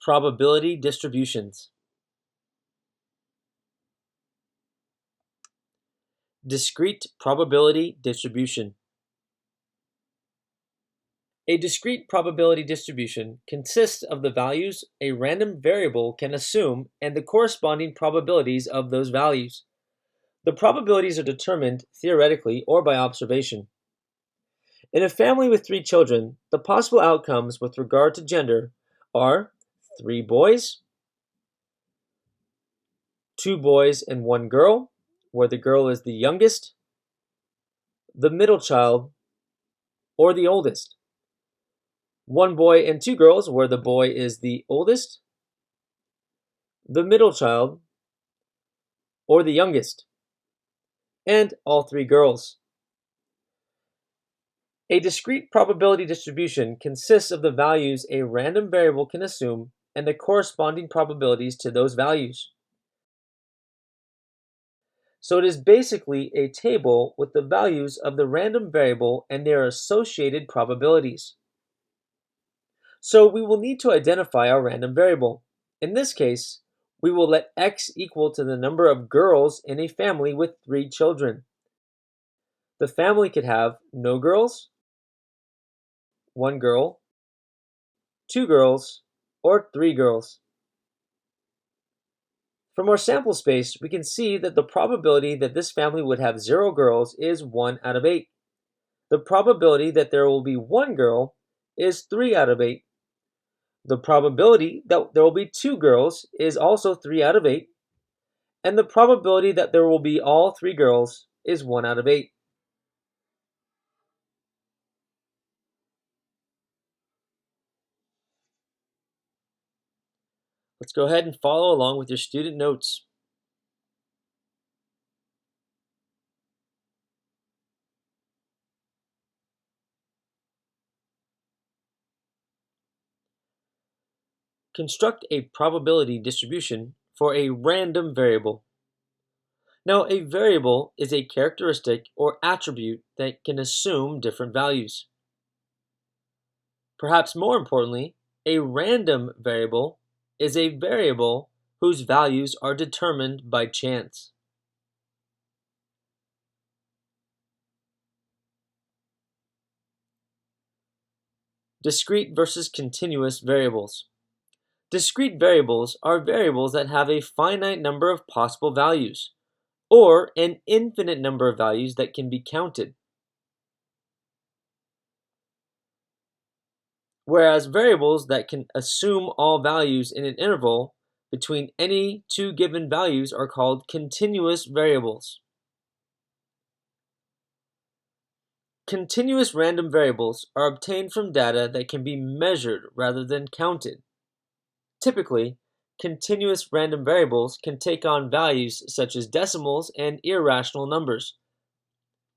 Probability distributions. Discrete probability distribution. A discrete probability distribution consists of the values a random variable can assume and the corresponding probabilities of those values. The probabilities are determined theoretically or by observation. In a family with 3 children, the possible outcomes with regard to gender are 3 boys, 2 boys and 1 girl, where the girl is the youngest, the middle child, or the oldest. 1 boy and 2 girls, where the boy is the oldest, the middle child, or the youngest, and all 3 girls. A discrete probability distribution consists of the values a random variable can assume and the corresponding probabilities to those values. So it is basically a table with the values of the random variable and their associated probabilities. So we will need to identify our random variable. In this case, we will let x equal to the number of girls in a family with 3 children. The family could have no girls, 1 girl, 2 girls, or 3 girls. From our sample space, we can see that the probability that this family would have 0 girls is 1 out of 8. The probability that there will be 1 girl is 3 out of 8. The probability that there will be 2 girls is also 3 out of 8. And the probability that there will be all 3 girls is 1 out of 8. Let's go ahead and follow along with your student notes. Construct a probability distribution for a random variable. Now, a variable is a characteristic or attribute that can assume different values. Perhaps more importantly, a random variable is a variable whose values are determined by chance. Discrete versus continuous variables. Discrete variables are variables that have a finite number of possible values, or an infinite number of values that can be counted. Whereas variables that can assume all values in an interval between any 2 given values are called continuous variables. Continuous random variables are obtained from data that can be measured rather than counted. Typically, continuous random variables can take on values such as decimals and irrational numbers,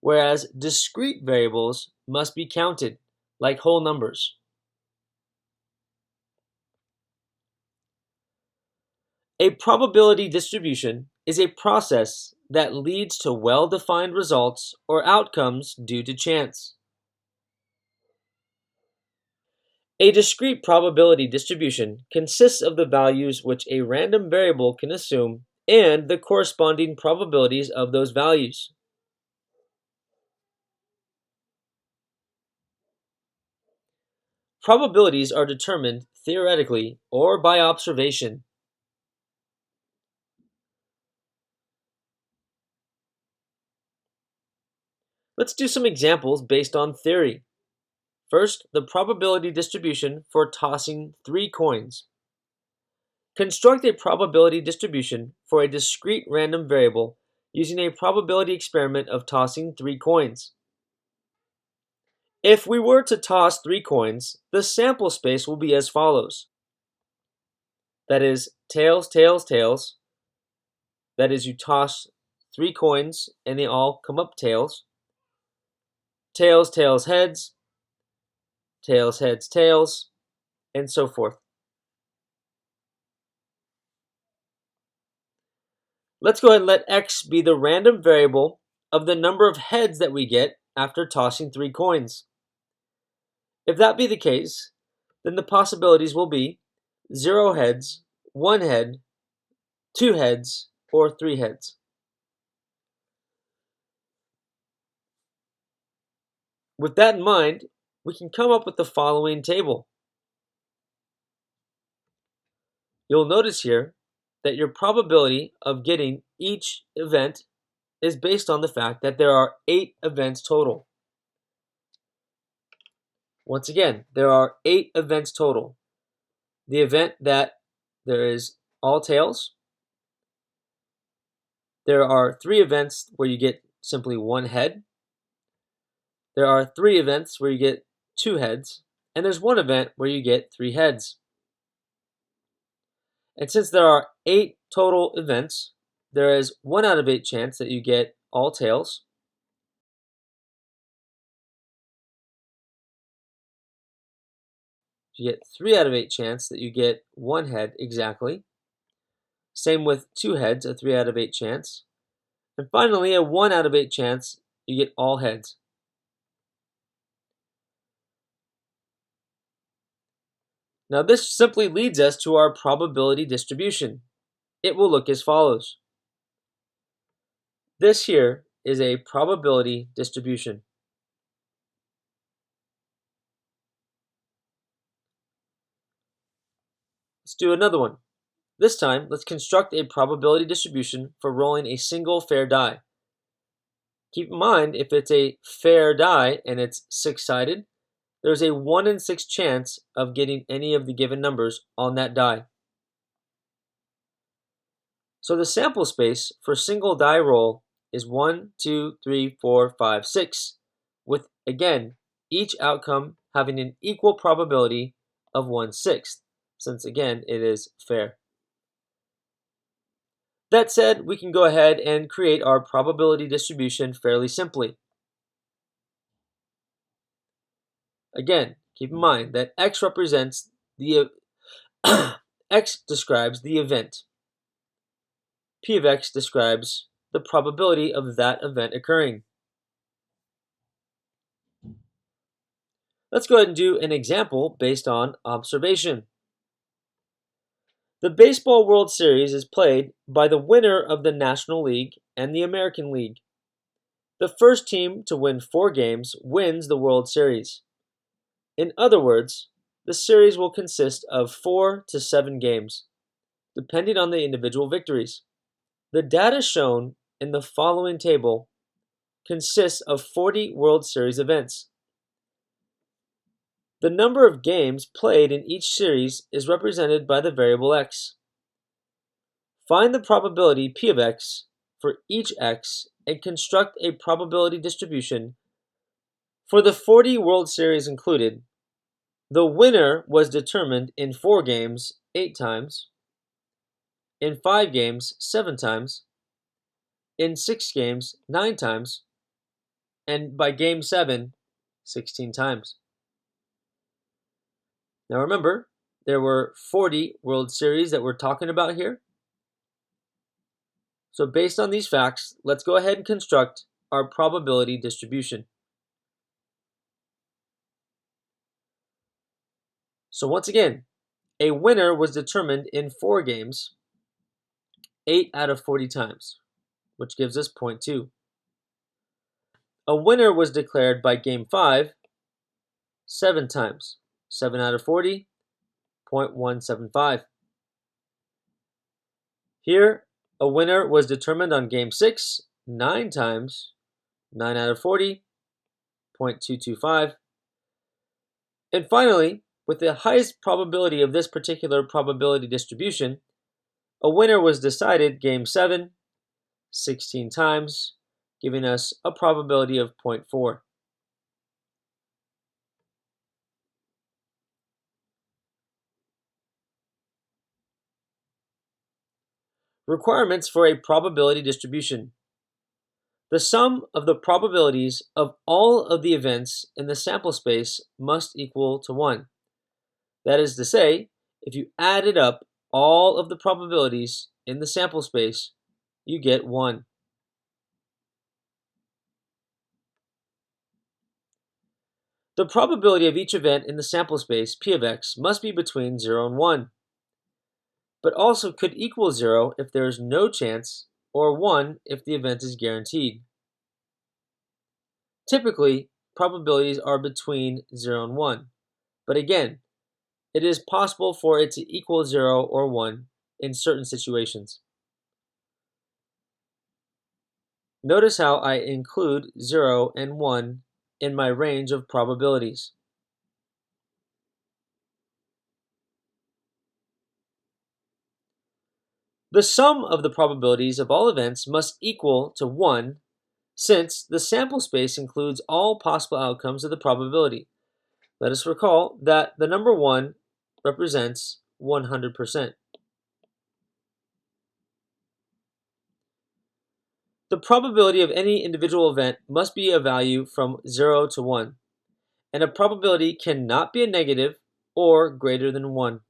whereas discrete variables must be counted, like whole numbers. A probability distribution is a process that leads to well-defined results or outcomes due to chance. A discrete probability distribution consists of the values which a random variable can assume and the corresponding probabilities of those values. Probabilities are determined theoretically or by observation. Let's do some examples based on theory. First, the probability distribution for tossing 3 coins. Construct a probability distribution for a discrete random variable using a probability experiment of tossing 3 coins. If we were to toss 3 coins, the sample space will be as follows. That is, tails, tails, tails. That is, you toss 3 coins and they all come up tails. Tails, tails, heads. Tails, heads, tails, and so forth. Let's go ahead and let x be the random variable of the number of heads that we get after tossing 3 coins. If that be the case, then the possibilities will be 0 heads, 1 head, 2 heads, or 3 heads. With that in mind, we can come up with the following table. You'll notice here that your probability of getting each event is based on the fact that there are 8 events total. Once again, there are 8 events total. The event that there is all tails. There are 3 events where you get simply 1 head. There are 3 events where you get 2 heads. And there's 1 event where you get 3 heads. And since there are 8 total events, there is 1 out of 8 chance that you get all tails. You get 3 out of 8 chance that you get 1 head exactly. Same with 2 heads, a 3 out of 8 chance. And finally, a 1 out of 8 chance you get all heads. Now this simply leads us to our probability distribution. It will look as follows. This here is a probability distribution. Let's do another one. This time, let's construct a probability distribution for rolling a single fair die. Keep in mind, if it's a fair die and it's 6-sided, there's a 1 in 6 chance of getting any of the given numbers on that die. So the sample space for single die roll is 1, 2, 3, 4, 5, 6, with, again, each outcome having an equal probability of 1/6, since, again, it is fair. That said, we can go ahead and create our probability distribution fairly simply. Again, keep in mind that X represents the X describes the event. P of X describes the probability of that event occurring. Let's go ahead and do an example based on observation. The Baseball World Series is played by the winner of the National League and the American League. The first team to win 4 games wins the World Series. In other words, the series will consist of 4 to 7 games, depending on the individual victories. The data shown in the following table consists of 40 World Series events. The number of games played in each series is represented by the variable x. Find the probability P of x for each x and construct a probability distribution. For the 40 World Series included, the winner was determined in 4 games 8 times, in 5 games 7 times, in 6 games 9 times, and by game 7, 16 times. Now remember, there were 40 World Series that we're talking about here. So based on these facts, let's go ahead and construct our probability distribution. So once again, a winner was determined in 4 games, 8 out of 40 times, which gives us 0.2. A winner was declared by game 5, 7 times, 7 out of 40, 0.175. Here, a winner was determined on game 6, 9 times, 9 out of 40, 0.225. And finally, with the highest probability of this particular probability distribution, a winner was decided game 7, 16 times, giving us a probability of 0.4. Requirements for a probability distribution. The sum of the probabilities of all of the events in the sample space must equal to 1. That is to say, if you added up all of the probabilities in the sample space, you get 1. The probability of each event in the sample space, P of x, must be between 0 and 1. but also could equal 0 if there is no chance, or 1 if the event is guaranteed. Typically, probabilities are between 0 and 1, but again, it is possible for it to equal 0 or 1 in certain situations. Notice how I include 0 and 1 in my range of probabilities. The sum of the probabilities of all events must equal to 1, since the sample space includes all possible outcomes of the probability. Let us recall that the number 1 represents 100%. The probability of any individual event must be a value from 0 to 1, and a probability cannot be a negative or greater than 1.